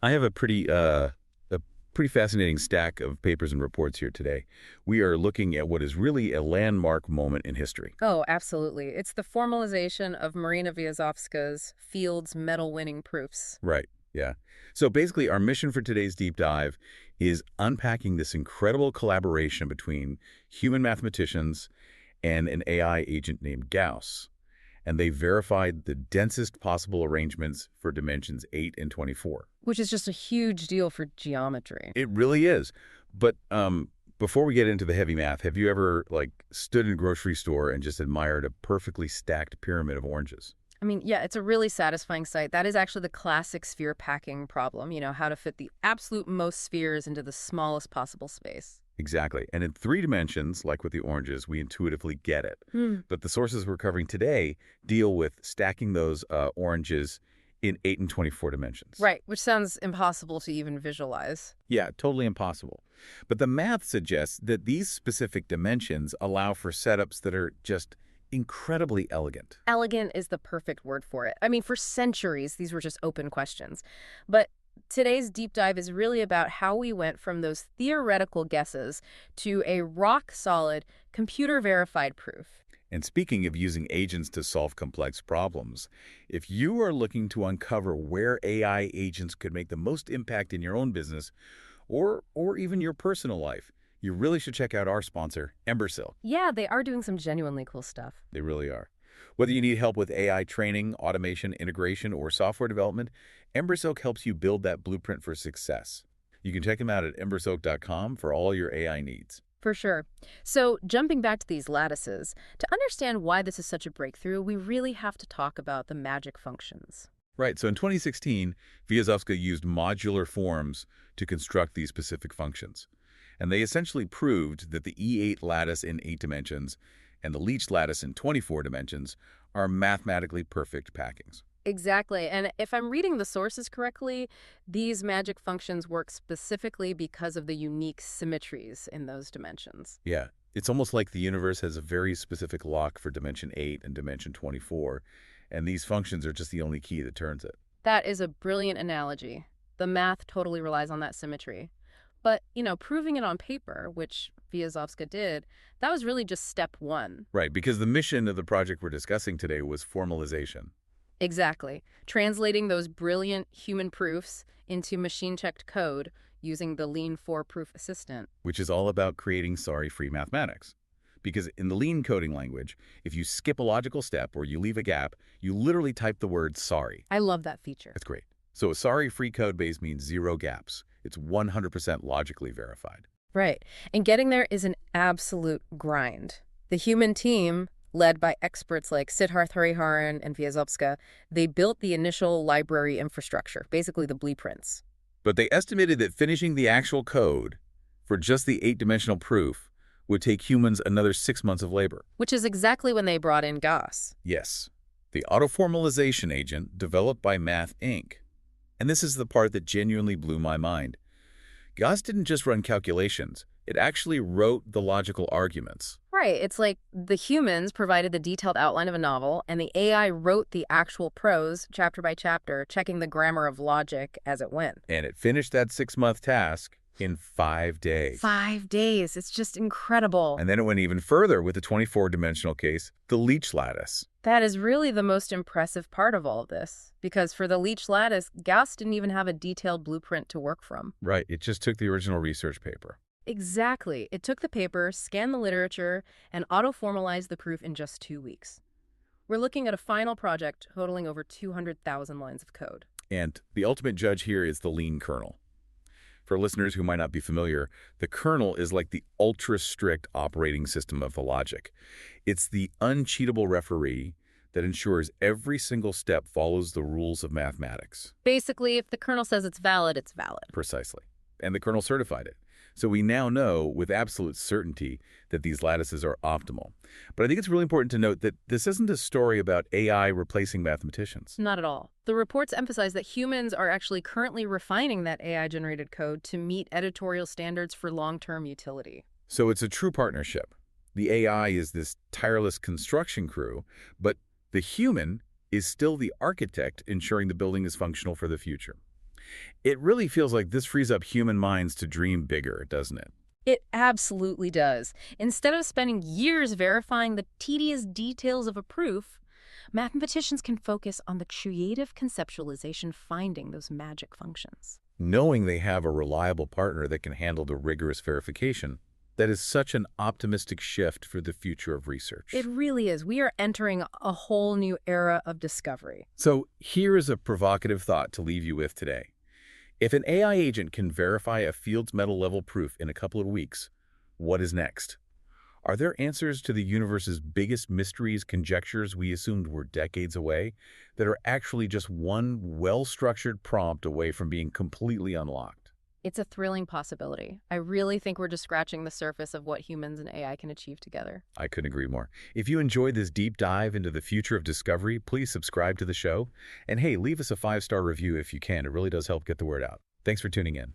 I have a pretty fascinating stack of papers and reports here today. We are looking at what is really a landmark moment in history. Oh, absolutely. It's the formalization of Marina Viazovska's Field's medal-winning proofs. Right. Yeah. So basically, our mission for today's deep dive is unpacking this incredible collaboration between human mathematicians and an AI agent named Gauss. And they verified the densest possible arrangements for dimensions 8 and 24. Which is just a huge deal for geometry. It really is. But before we get into the heavy math, have you ever, stood in a grocery store and just admired a perfectly stacked pyramid of oranges? I mean, yeah, it's a really satisfying sight. That is actually the classic sphere packing problem, how to fit the absolute most spheres into the smallest possible space. Exactly. And in 3 dimensions, like with the oranges, we intuitively get it. Hmm. But the sources we're covering today deal with stacking those oranges in 8 and 24 dimensions. Right, which sounds impossible to even visualize. Yeah, totally impossible. But the math suggests that these specific dimensions allow for setups that are just incredibly elegant. Elegant is the perfect word for it. I mean, for centuries, these were just open questions. But today's deep dive is really about how we went from those theoretical guesses to a rock-solid, computer-verified proof. And speaking of using agents to solve complex problems, if you are looking to uncover where AI agents could make the most impact in your own business or even your personal life, you really should check out our sponsor, Embersilk. Yeah, they are doing some genuinely cool stuff. They really are. Whether you need help with AI training, automation, integration, or software development, Embersilk helps you build that blueprint for success. You can check them out at embersilk.com for all your AI needs. For sure. So, jumping back to these lattices, to understand why this is such a breakthrough, we really have to talk about the magic functions. Right, so in 2016, Viazovska used modular forms to construct these specific functions. And they essentially proved that the E8 lattice in 8 dimensions and the Leech lattice in 24 dimensions are mathematically perfect packings. Exactly. And if I'm reading the sources correctly, these magic functions work specifically because of the unique symmetries in those dimensions. Yeah, it's almost like the universe has a very specific lock for dimension 8 and dimension 24, and these functions are just the only key that turns it. That is a brilliant analogy. The math totally relies on that symmetry. But, proving it on paper, which Viazovska did, that was really just step one. Right, because the mission of the project we're discussing today was formalization. Exactly. Translating those brilliant human proofs into machine-checked code using the Lean 4 proof assistant. Which is all about creating sorry-free mathematics. Because in the Lean coding language, if you skip a logical step or you leave a gap, you literally type the word sorry. I love that feature. That's great. So a sorry-free code base means 0 gaps. It's 100% logically verified. Right. And getting there is an absolute grind. The human team, led by experts like Siddharth Hariharan and Viazovska, they built the initial library infrastructure, basically the blueprints. But they estimated that finishing the actual code for just the 8-dimensional proof would take humans another 6 months of labor. Which is exactly when they brought in Gauss. Yes, the auto-formalization agent developed by Math Inc. And this is the part that genuinely blew my mind. Gauss didn't just run calculations. It actually wrote the logical arguments. Right. It's like the humans provided the detailed outline of a novel, and the AI wrote the actual prose, chapter by chapter, checking the grammar of logic as it went. And it finished that 6-month task in 5 days. 5 days. It's just incredible. And then it went even further with the 24-dimensional case, the Leech lattice. That is really the most impressive part of all of this, because for the Leech lattice, Gauss didn't even have a detailed blueprint to work from. Right. It just took the original research paper. Exactly. It took the paper, scanned the literature, and auto-formalized the proof in just 2 weeks. We're looking at a final project totaling over 200,000 lines of code. And the ultimate judge here is the Lean kernel. For listeners who might not be familiar, the kernel is like the ultra-strict operating system of the logic. It's the uncheatable referee that ensures every single step follows the rules of mathematics. Basically, if the kernel says it's valid, it's valid. Precisely. And the kernel certified it. So we now know with absolute certainty that these lattices are optimal. But I think it's really important to note that this isn't a story about AI replacing mathematicians. Not at all. The reports emphasize that humans are actually currently refining that AI-generated code to meet editorial standards for long-term utility. So it's a true partnership. The AI is this tireless construction crew, but the human is still the architect ensuring the building is functional for the future. It really feels like this frees up human minds to dream bigger, doesn't it? It absolutely does. Instead of spending years verifying the tedious details of a proof, mathematicians can focus on the creative conceptualization, finding those magic functions. Knowing they have a reliable partner that can handle the rigorous verification, that is such an optimistic shift for the future of research. It really is. We are entering a whole new era of discovery. So here is a provocative thought to leave you with today. If an AI agent can verify a Fields Medal level proof in a couple of weeks, what is next? Are there answers to the universe's biggest mysteries, conjectures we assumed were decades away, that are actually just one well-structured prompt away from being completely unlocked? It's a thrilling possibility. I really think we're just scratching the surface of what humans and AI can achieve together. I couldn't agree more. If you enjoyed this deep dive into the future of discovery, please subscribe to the show. And hey, leave us a 5-star review if you can. It really does help get the word out. Thanks for tuning in.